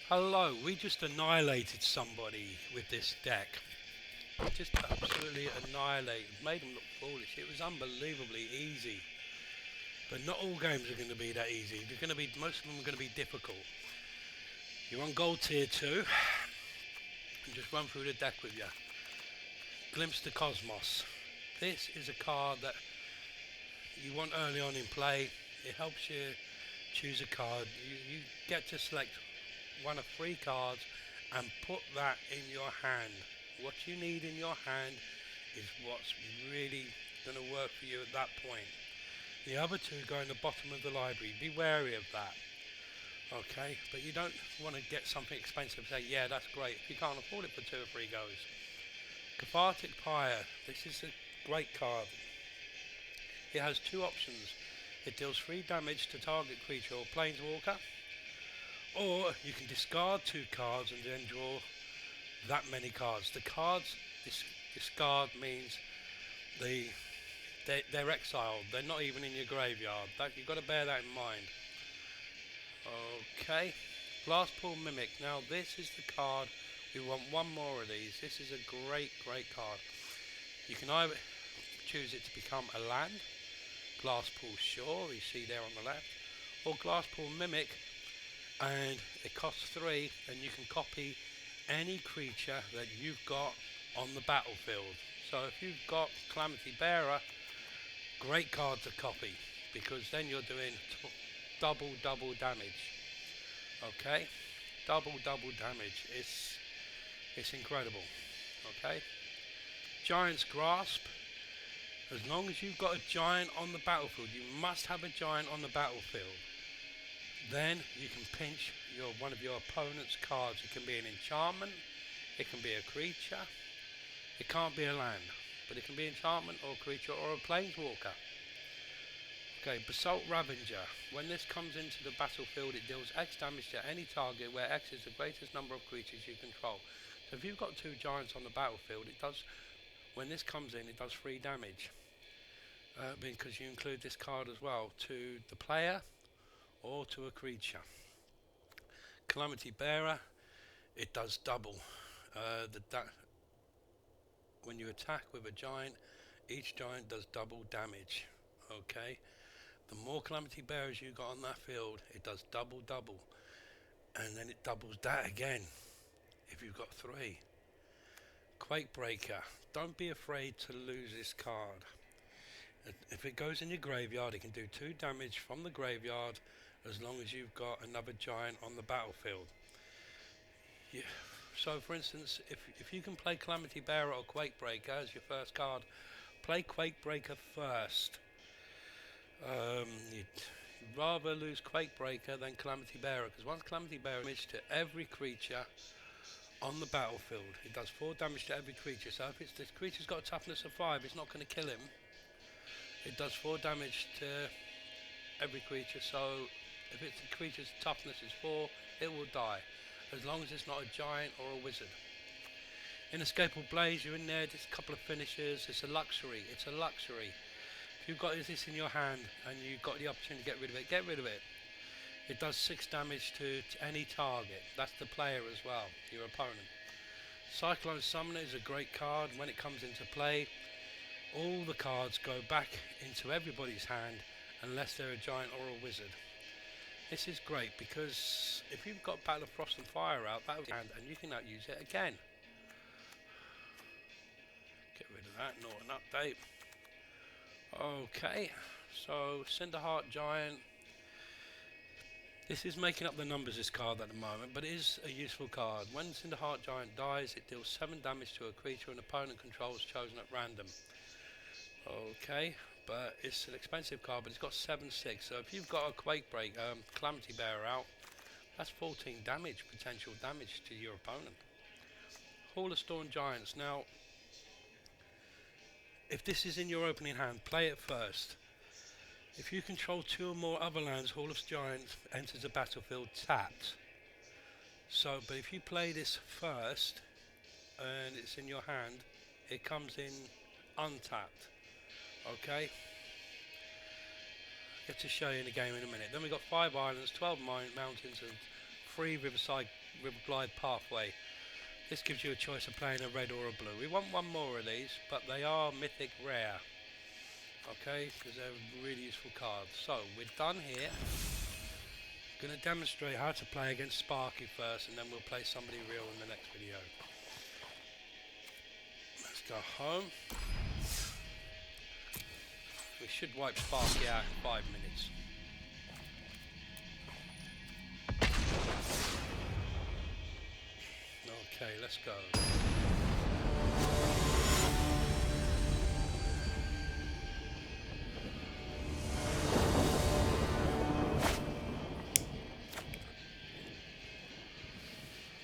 Hello, we just annihilated somebody with this deck. Just absolutely annihilated, made them look foolish. It was unbelievably easy. But not all games are going to be that easy. Most of them are going to be difficult. You're on gold tier 2, and just run through the deck with you. Glimpse the Cosmos. This is a card that you want early on in play. It helps you choose a card. You get to select one of 3 cards and put that in your hand. What you need in your hand is what's really going to work for you at that point. The other 2 go in the bottom of the library. Be wary of that. Okay, but you don't want to get something expensive and say, yeah, that's great, if you can't afford it for 2 or 3 goes. Cathartic Pyre. This is a great card. It has 2 options. It deals 3 damage to target creature or planeswalker, or you can discard 2 cards and then draw that many cards. The cards discard means they're exiled. They're not even in your graveyard. You've got to bear that in mind. Okay, Glasspool Mimic. Now this is the card. We want one more of these. This is a great card. You can either choose it to become a land, Glasspool Shore, you see there on the left, or Glasspool Mimic, and it costs 3, and you can copy any creature that you've got on the battlefield. So if you've got Calamity Bearer, great card to copy, because then you're doing double damage. Okay, double damage. It's incredible. Okay, Giant's Grasp. As long as you've got a giant on the battlefield, you must have a giant on the battlefield. Then you can pinch one of your opponent's cards. It can be an enchantment, it can be a creature, it can't be a land, but it can be enchantment or creature or a planeswalker. Okay, Basalt Ravager. When this comes into the battlefield, it deals X damage to any target where X is the greatest number of creatures you control. So if you've got 2 giants on the battlefield, when this comes in, it does 3 damage. Because you include this card as well to the player or to a creature. Calamity Bearer, it does double. When you attack with a giant, each giant does double damage. Okay, the more Calamity Bearers you got on that field, it does double, and then it doubles that again if you've got 3. Quakebreaker. Don't be afraid to lose this card. If it goes in your graveyard, it can do 2 damage from the graveyard as long as you've got another giant on the battlefield. Yeah. So for instance, if you can play Calamity Bearer or Quakebreaker as your first card, play Quakebreaker first. You'd rather lose Quakebreaker than Calamity Bearer, because once Calamity Bearer damage to every creature on the battlefield, it does 4 damage to every creature. So if this creature's got a toughness of 5, it's not going to kill him. It does 4 damage to every creature. So if the creature's toughness is 4, it will die, as long as it's not a giant or a wizard. Inescapable Blaze, you're in there, just a couple of finishers. It's a luxury. If you've got this in your hand and you've got the opportunity to get rid of it. It does 6 damage to any target. That's the player as well, your opponent. Cyclone Summoner is a great card. When it comes into play, all the cards go back into everybody's hand unless they're a giant or a wizard. This is great because if you've got Battle of Frost and Fire out, that would hand, and you can now use it again. Get rid of that, not an update. Okay, so Cinderheart Giant. This is making up the numbers, this card at the moment, but it is a useful card. When Cinderheart Giant dies, it deals 7 damage to a creature an opponent controls chosen at random. Okay, but it's an expensive card, but it's got 7/6. So if you've got a Calamity Bearer out, that's 14 damage, potential damage to your opponent. Hall of Storm Giants. Now, if this is in your opening hand, play it first. If you control 2 or more other lands, Hall of Giants enters the battlefield tapped. So, but if you play this first and it's in your hand, it comes in untapped. Okay, get to show you in the game in a minute. Then we've got 5 islands, 12 mountains and free river glide pathway. This gives you a choice of playing a red or a blue. We want one more of these, but they are mythic rare. Okay, because they're really useful cards. So we're done here. Going to demonstrate how to play against Sparky first, and then we'll play somebody real in the next video. Let's go home. We should wipe Sparky out in 5 minutes. Okay, let's go.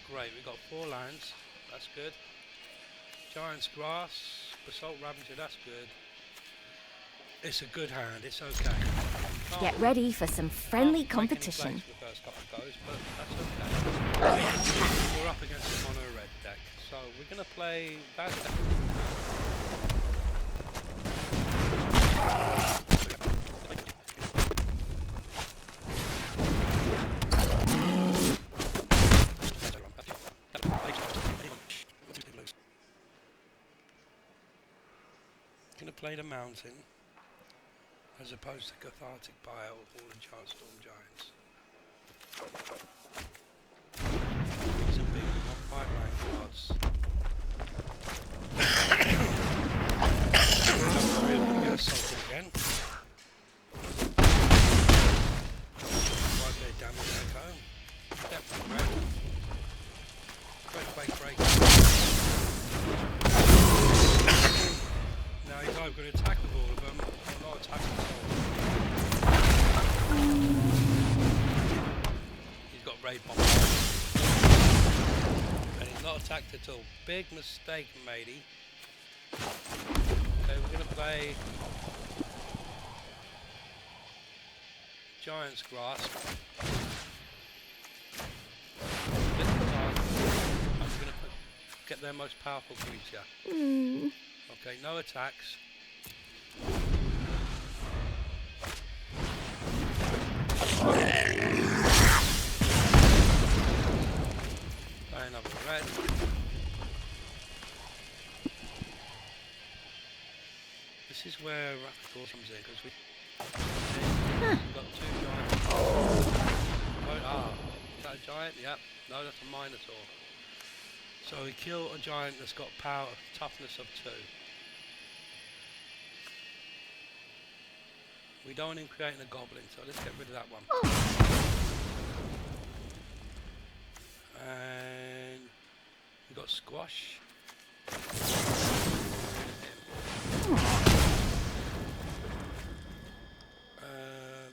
Great, we've got 4 lands, that's good. Giant's Grass, Basalt Ravager, that's good. It's a good hand, it's okay. Get ready for some friendly competition. The first couple of goes, but that's okay. We're up against a mono red deck, so we're going to play that deck. Going to play the Mountain as opposed to Cathartic Pile or the Storm Giants. These are big 1/5 cards. We're going to assault again. Wipe their damage echo. Definitely break. Now he's either going to attack with all of them or not attack at all. He's got Raid Bomb. And he's not attacked at all. Big mistake, matey. Okay, we're going to play Giant's Grasp. This time, I'm going to get their most powerful creature. Okay, no attacks. Play another red. This is where Raptor comes in, because we've got 2 giants. Is that a giant? Yep. No, that's a Minotaur. So we kill a giant that's got power, toughness of 2. We don't want him creating a goblin, so let's get rid of that one. And we got Squash.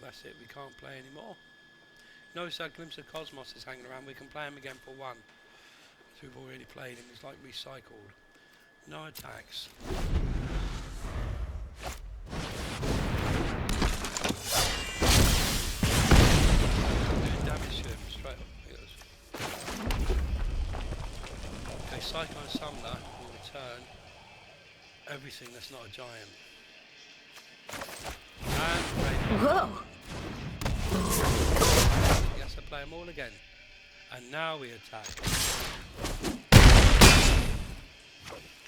That's it, we can't play anymore. Notice that Glimpse of Cosmos is hanging around. We can play him again for 1. So we've already played him, it's like recycled. No attacks. Damage to him straight up. Okay, Cyclone Summoner will return everything that's not a giant. And Raid. Whoa! He has to play them all again. And now we attack.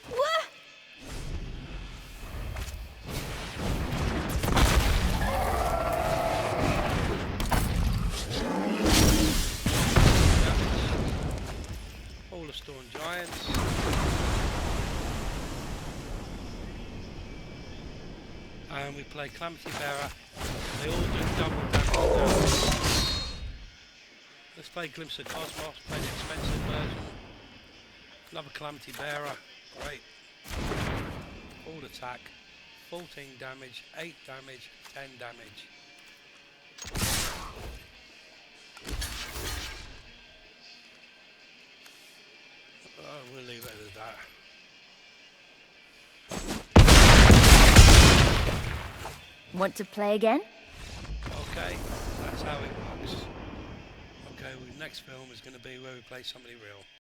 What? All the Storm Giants. And we play Calamity Bearer. They all do double damage. Let's play Glimpse of Cosmos, play the expensive version. Another Calamity Bearer, great. All attack, 14 damage, 8 damage, 10 damage. We'll leave it at that. Want to play again? Okay, that's how it works. Okay, well, next film is going to be where we play somebody real.